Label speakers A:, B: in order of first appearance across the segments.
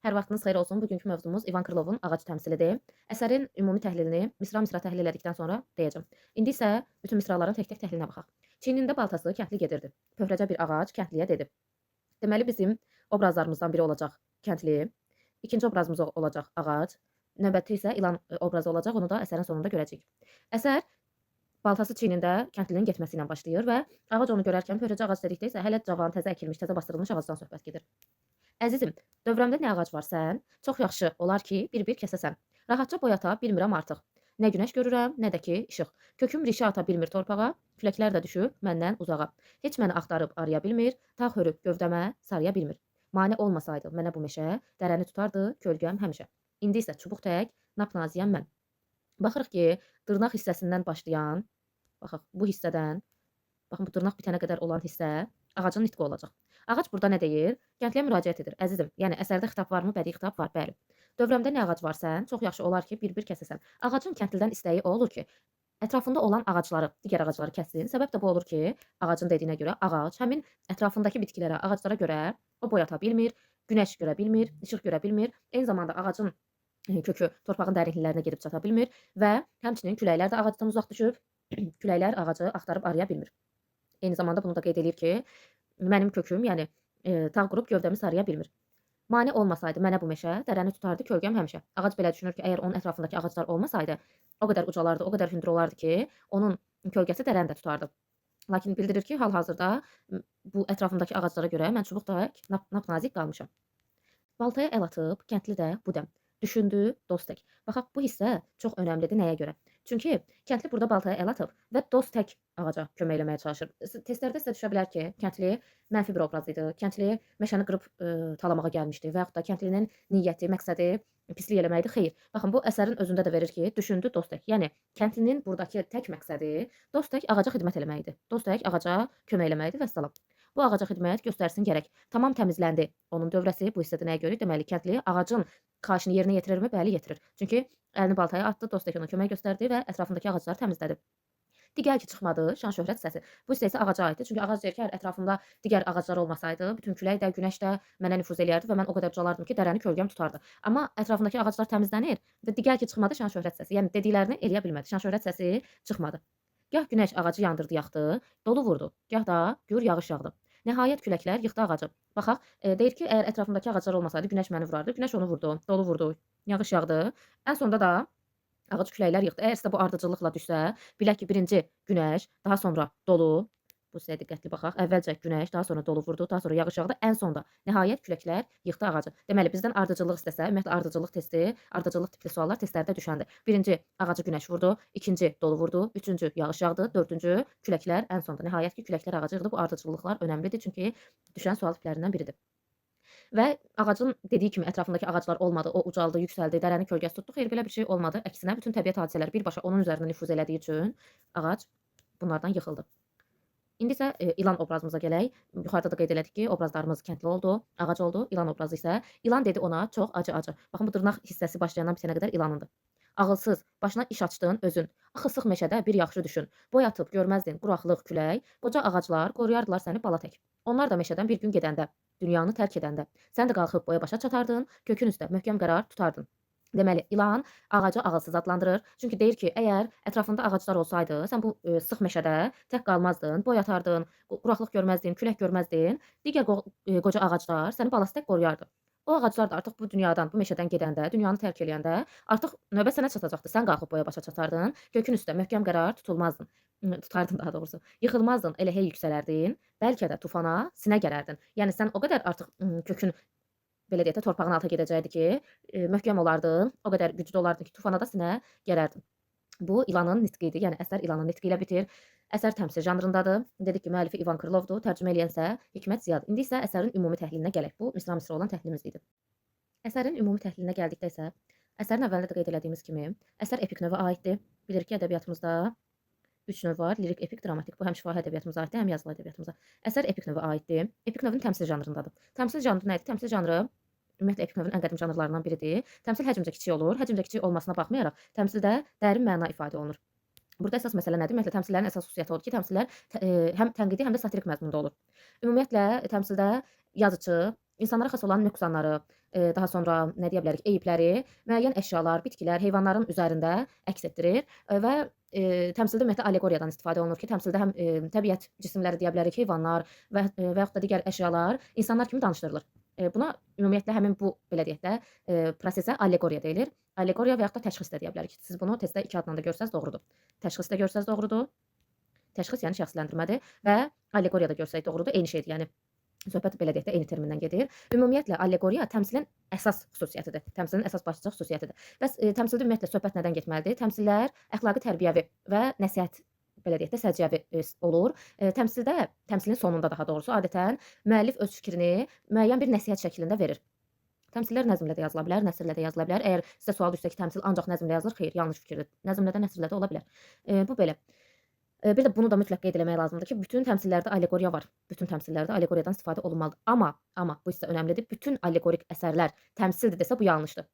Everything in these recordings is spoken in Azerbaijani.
A: Hər vaxtınız xeyir olsun. Bugünkü mövzumuz İvan Krılovun Ağac təmsilidir. Əsərin ümumi təhlilini misra-misra təhlil elədikdən sonra deyəcəm. İndi isə bütün misraların tək-tək təhlilinə baxaq. Çiynində baltası kəndli gedirdi. Pöhrəcə bir ağac kəndliyə dedi. Deməli bizim obrazlarımızdan biri olacaq kəndli, ikinci obrazımız olacaq ağac, növbəti isə ilan obrazı olacaq. Onu da əsərin sonunda görəcəyik. Əsər baltası çiynində kəndlinin getməsi ilə başlayır və ağac onu görərkən pöhrəcə ağac dedikdə isə hələ cavan, təzə əkilmiş, təzə bastırılmış ağacdan söhbət gedir. Əzizim, dövrəmdə nə ağac var sən? Çox yaxşı olar ki, bir-bir kəsəsən. Rahatca boyata bilmirəm artıq. Nə günəş görürəm, nə də ki, işıq. Köküm rişə ata bilmir torpağa, küləklər də düşüb məndən uzağa. Heç məni axtarıb araya bilmir, tağ hörüb gövdəmə sarıya bilmir. Mane olmasaydı mənə bu meşə, dərəni tutardı kölgəm həmişə. İndi isə çubuq tək, napnaziyəm mən. Baxırıq ki, dırnaq hissəsindən başlayan, baxaq bu hissədən, baxın bu dırnaq bitənə qədər olan hissə ağacın nitqi olacaq. Ağac burada nə deyir? Kəndliyə müraciət edir. Əzizim, yəni əsərdə xitab varmı? Bədii xitab var, bəli. Dövrəmdə nə ağac var sən? Çox yaxşı olar ki, bir-bir kəsəsən. Ağacın kəndlidən istəyi o olur ki, ətrafında olan ağacları, digər ağacları kəssin. Səbəb də bu olur ki, ağacın dediyinə görə ağac həmin ətrafındakı bitkilərə, ağaclara görə o boyata bilmir, günəş görə bilmir, işıq görə bilmir. Eyni zamanda ağacın kökü torpağın dərinliklərinə gedib çata bilmir və həmçinin küləklər də ağacdan uzaq düşüb, küləklər ağacı axtarıb araya bilmir. Eyni zamanda bunu da qeyd eləyir ki, mənim köküm, yəni tağ qurub gövdəmi sarıya bilmir. Mane olmasaydı mənə bu meşə, dərəni tutardı kölgəm həmişə. Ağac belə düşünür ki, əgər onun ətrafındakı ağaclar olmasaydı, o qədər ucalardı, o qədər hündür olardı ki, onun kölgəsi dərəni də tutardı. Lakin bildirir ki, hal-hazırda bu ətrafındakı ağaclara görə mən çubuq tək napnazik qalmışam. Baltaya əl atıb, kəndli də bu dəm. Düşündü, dost tək. Baxaq, bu hissə çox önəmlidir nəyə görə? Çünki kəndli burada baltaya əl atıb və dost tək ağaca kömək eləməyə çalışır. Testlərdə sizə düşə bilər ki, kəndli mənfi bir obraz idi. Kəndli meşəni qırıb talamağa gəlmişdi və yaxud da kəndlinin niyyəti, məqsədi pislik eləməkdir. Xeyr. Baxın, bu əsərin özündə də verir ki, düşündü dost tək. Yəni kəndlinin buradakı tək məqsədi dost tək ağaca xidmət eləməkdir. Dost tək ağaca kömək eləməkdir və salam. Bu ağaca xidmət göstərsin gərək. Tamam təmizləndi. Onun dövrəsi bu hissədə nəyə görə? Deməli, kəndli ağacın xahişini yerinə yetirirmi? Bəli, yetirir. Çünki əlini baltaya atdı, dost tək ona kömək göstərdi və ətrafındakı ağacları təmizlədi. Digər ki çıxmadı, şan-şöhrət səsi. Bu hissə isə ağaca aiddir. Çünki ağac deyir ki, əgər ətrafımda digər ağaclar olmasaydı, bütün külək də, günəş də mənə nüfuz eləyərdi və mən o qədər ucalardım ki, dərəni kölgəm tutardı. Amma ətrafındakı ağaclar təmizlənir və digər ki çıxmadı, şan-şöhrət səsi. Yəni dediklərini eləyə bilmədi. Şan-şöhrət səsi çıxmadı. Gah günəş ağacı yandırdı, yaxdı, dolu vurdu. Gah da gür yağış yağdı. Nəhayət küləklər yıxdı ağacı. Baxaq, deyir ki, əgər ətrafındakı ağaclar olmasaydı günəş məni vurardı. Günəş onu vurdu, dolu vurdu, yağış yağdı. Ən sonunda da ağac küləklər yıxdı. Əgər sizə bu ardıcıllıqla düşsə, bilək ki, birinci günəş, daha sonra dolu. Bu hissəyə diqqətli baxaq. Əvvəlcə günəş, daha sonra dolu vurdu, daha sonra yağış yağdı. Ən sonda nəhayət küləklər yıxdı ağacı. Deməli, bizdən ardıcıllıq istəsə, ümumiyyətlə ardıcıllıq testi, ardıcıllıq tipli suallar testlərdə düşəndir. Birinci ağacı günəş vurdu, ikinci dolu vurdu, üçüncü yağış yağdı, dördüncü küləklər ən sonda. Nəhayət ki, küləklər ağacı yıxdı. Bu ardıcıllıqlar önəmlidir, çünki düşən sual tiplərindən biridir. Və ağacın dediyi kimi ətrafındakı ağaclar olmadı, o ucaldı, yüksəldi, dərəni kölgəsi tutdu. Xeyr, belə bir şey olmadı. Əksinə, bütün təbiət hadisələri birbaşa onun üzərinə nüfuz elədiyi üçün ağac bunlardan yıxıldı. İndi isə ilan obrazımıza gələk. Yuxarıda da qeyd elədik ki, obrazlarımız kəndli oldu, ağac oldu. İlan obrazı isə ilan dedi ona çox acı-acı. Baxın, bu dırnaq hissəsi başlayandan bitənə qədər ilanındır. Ağılsız, başına iş açdın özün. Axı sıx meşədə bir yaxşı düşün. Boy atıb görməzdin quraqlıq, külək, qoca ağaclar qoruyardılar səni bala tək. Onlar da meşədən bir gün gedəndə, dünyanı tərk edəndə, sən də qalxıb boya başa çatardın, kökün üstə möhkəm qərar tutardın. Deməli, ilan ağacı ağılsız adlandırır. Çünki deyir ki, əgər ətrafında ağaclar olsaydı, sən bu sıx meşədə tək qalmazdın, boy atardın, quraqlıq görməzdin, külək görməzdin. Digər qoca ağaclar səni balası tək qoruyardı. O ağaclar da artıq bu dünyadan, bu meşədən gedəndə, dünyanı tərk eləyəndə artıq növbə sənə çatacaqdı. Sən qalxıb boya başa çatardın, kökün üstə möhkəm qərar tutulmazdın. Tutardın daha doğrusu. Yıxılmazdın, elə hey yüksələrdin, bəlkə də tufana sinə gərərdin. Yəni sən o qədər artıq kökün belə deyək də torpağın altına gedəcəkdi ki, möhkəm olardın, o qədər güclü olardın ki, tufana da sinə gərərdin. Bu ilanın nitqi idi. Yəni əsər ilanın nitqi ilə bitir. Əsər təmsil janrındadır. Dedik ki, müəllifi İvan Krılovdur, tərcümə eləyən isə Hikmət Ziyadır. İndi isə əsərin ümumi təhlilinə gələk. Bu misra-misra olan təhlilimiz idi. Əsərin ümumi təhlilinə gəldikdə isə əsərin əvvəlində də qeyd elədiyimiz kimi, əsər epik növə aiddir. Bilirik ki, ədəbiyyatımızda 3 növ var: lirik, epik, dramatik. Bu həm şifahi ədəbiyyatımıza aiddir, həm yazılı ədəbiyyatımıza. Əsər epik növə aiddir. Epik növün təmsil janrındadır. Təmsil janrı nədir? Təmsil janrı ümumiyyətlə epik növün ən qədim janrlarından biridir. Təmsil həcmcə kiçik olur. Həcmcə kiçik olmasına baxmayaraq, təmsildə dərin məna ifadə olunur. Burada əsas məsələ nədir? Ümumiyyətlə təmsillərin əsas xüsusiyyəti odur ki, təmsillər həm tənqidi, həm də satirik məzmunda olur. Ümumiyyətlə təmsildə yazıçı insanlara xas olan nöqsanları, daha sonra nə deyə bilərik, eyibləri müəyyən əşyalar, bitkilər, heyvanların üzərində əks etdirir və təmsildə ümumiyyətlə allegoriyadan istifadə olunur ki, təmsildə həm təbiət cisimləri deyə bilərik, heyvanlar və yaxud da digər əşyalar insanlar kimi danışdırılır. Buna ümumiyyətlə həmin bu belə deyək də prosesə allegoriya deyilir. Allegoriya və yaxud da təşxis də deyə bilərik. Siz bunu testdə 2 adla da görsəz doğrudur. Təşxis də görsəz doğrudur. Təşxis yəni şəxsləndirmədir və allegoriya da görsək doğrudur, eyni şeydir. Yəni söhbət belə deyək də eyni termindən gedir. Ümumiyyətlə allegoriya təmsilin əsas xüsusiyyətidir. Təmsilin əsas başlıca xüsusiyyətidir. Bəs təmsildə ümumiyyətlə söhbət nədən getməlidir? Təmsillər əxlaqi, tərbiyəvi və nəsihət belə deyək də səciyyəvi olur. Təmsilin sonunda daha doğrusu adətən müəllif öz fikrini müəyyən bir nəsihət şəklində verir. Təmsillər nəzmlə də yazıla bilər, nəsrlə də yazıla bilər. Əgər sizə sual düşsə ki, təmsil ancaq nəzmlə yazılır, xeyr, yanlış fikirdir. Nəzmlə də, nəsrlə də ola bilər. Bu belə. Bir də bunu da mütləq qeyd eləmək lazımdır ki, bütün təmsillərdə allegoriya var. Bütün təmsillərdə allegoriyadan istifadə olunmalıdır. Amma bu hissə önəmlidir. Bütün allegorik əsərlər təmsildir desə bu yanlışdır.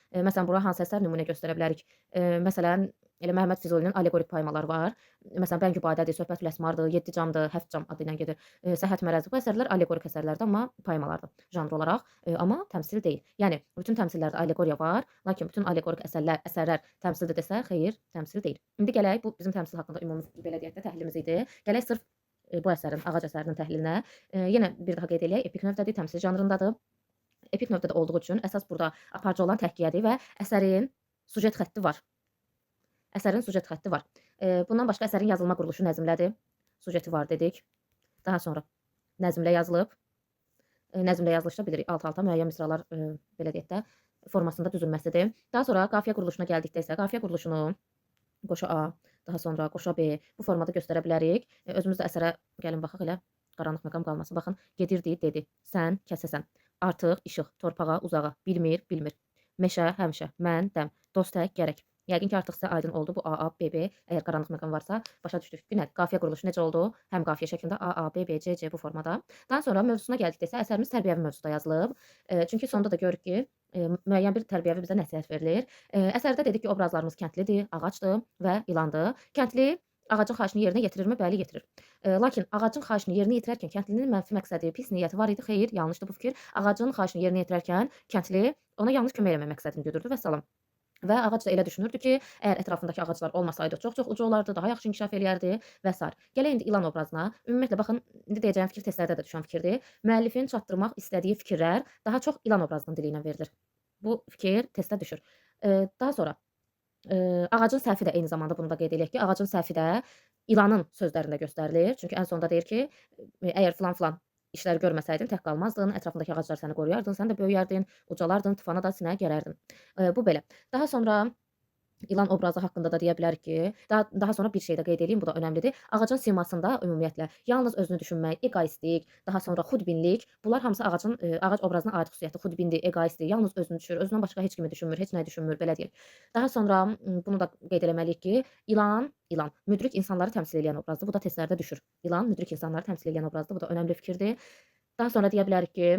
A: Məsələn, bura hansı əsər nümunə göstərə bilərik? Məsələn, elə Məhəmməd Füzulinin allegorik poemaları var. Məsələn, Bəngübadədir, Söhbətül Əsmardır, Yeddi camdır, Həft cam adı ilə gedir. Səhhət mərəzi. Bu əsərlər allegorik əsərlərdir, amma poemalardır janr olaraq, amma təmsil deyil. Yəni bütün təmsillərdə allegoriya var, lakin bütün allegorik əsərlər təmsildir desə, xeyr, təmsil deyil. İndi gələk bu bizim təmsil haqqında ümumi belə deyək də təhlilimiz idi. Gələk sırf bu əsərin, Ağac əsərinin təhlilinə. Yenə bir daha qeyd eləyək, epik növdədir, təmsil janrındadır. Epik növdədə olduğu üçün əsas burada aparıcı olan təhkiyədir və əsərin süjet xətti var. Əsərin süjet xətti var. Bundan başqa əsərin yazılma quruluşu nəzmlədir. Süjeti var dedik. Daha sonra nəzmlə yazılıb. Nəzmlə yazılışda bilirik, alt-alta müəyyən misralar belə deyək də formasında düzülməsidir. Daha sonra qafiyə quruluşuna gəldikdə isə qafiyə quruluşunu qoşa A, daha sonra qoşa B bu formada göstərə bilərik. Özümüz də əsərə gəlin baxaq elə qaranlıq məqam qalmasın. Baxın, gedirdi, dedi. Sən, kəsəsən. Artıq, işıq, torpağa, uzağa, bilmir, bilmir. Meşə, həmişə, mən, dəm, dost tək, gərək. Yəqin ki, artıq sizə aydın oldu bu AA, BB, əgər qaranlıq məqam varsa, başa düşdük ki, nədir? Qafiyə quruluşu necə oldu? Həm qafiyə şəklində AA, BB, CC bu formada. Daha sonra mövzusuna gəldikdə isə əsərimiz tərbiyəvi mövzuda yazılıb. Çünki sonda da görürük ki, müəyyən bir tərbiyəvi bizə nəsihət verilir. Əsərdə dedik ki, obrazlarımız kəndlidir, ağacdır və ilandır. Kəndli ağacın xahişini yerinə yetirirmi? Bəli, yetirir. Lakin ağacın xahişini yerinə yetirərkən kəndlinin mənfi məqsədi, pis niyyəti var idi? Xeyr, yanlışdır bu fikir. Ağacın xahişini yerinə yetirərkən kəndli ona yalnız kömək eləmək məqsədini güdürdü və salam. Və ağac da elə düşünürdü ki, əgər ətrafındakı ağaclar olmasaydı çox-çox uca olardı, daha yaxşı inkişaf eləyərdi və s. Gələk indi ilan obrazına. Ümumiyyətlə baxın, indi deyəcəyim fikir testlərdə də düşən fikirdir. Müəllifin çatdırmaq istədiyi fikirlər daha çox ilan obrazının dili ilə verilir. Bu fikir testdə düşür. Daha sonra ağacın səhvi də eyni zamanda bunu da qeyd eləyək ki, ağacın səhvi də ilanın sözlərində göstərilir. Çünki ən sonda deyir ki, əgər filan işləri görməsəydin tək qalmazdın, ətrafındakı ağaclar səni qoruyardın, sən də böyüyərdin, ucalardın, tufana da sinə gərərdin. Bu belə. Daha sonra ilan obrazı haqqında da deyə bilərik ki, daha sonra bir şey də qeyd edeyim, bu da önəmlidir. Ağacın simasında ümumiyyətlə yalnız özünü düşünmək, egoistlik, daha sonra xudbinlik, bunlar hamısı ağac obrazına aid xüsusiyyəti. Xudbindir, egoistdir, yalnız özünü düşünür, özündən başqa heç kimi düşünmür, heç nə düşünmür, belə deyək. Daha sonra bunu da qeyd eləməliyik ki, ilan müdrik insanları təmsil edən obrazdır. Bu da testlərdə düşür. İlan müdrik insanları təmsil edən obrazdır. Bu da önəmli fikirdir. Daha sonra deyə bilərik ki,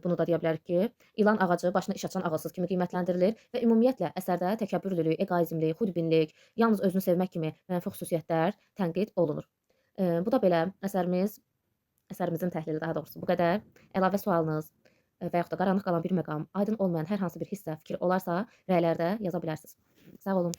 A: bunu da deyə bilərik ki, ilan ağacı başına iş açan ağılsız kimi qiymətləndirilir və ümumiyyətlə əsərdə təkəbbürlülük, egoizmlik, xudbinlik, yalnız özünü sevmək kimi mənfi xüsusiyyətlər tənqid olunur. Bu da belə əsərimizin təhlili daha doğrusu bu qədər. Əlavə sualınız və yaxud da qaranlıq qalan bir məqam, aydın olmayan hər hansı bir hissə, fikir olarsa rəylərdə yaza bilərsiniz. Sağ olun.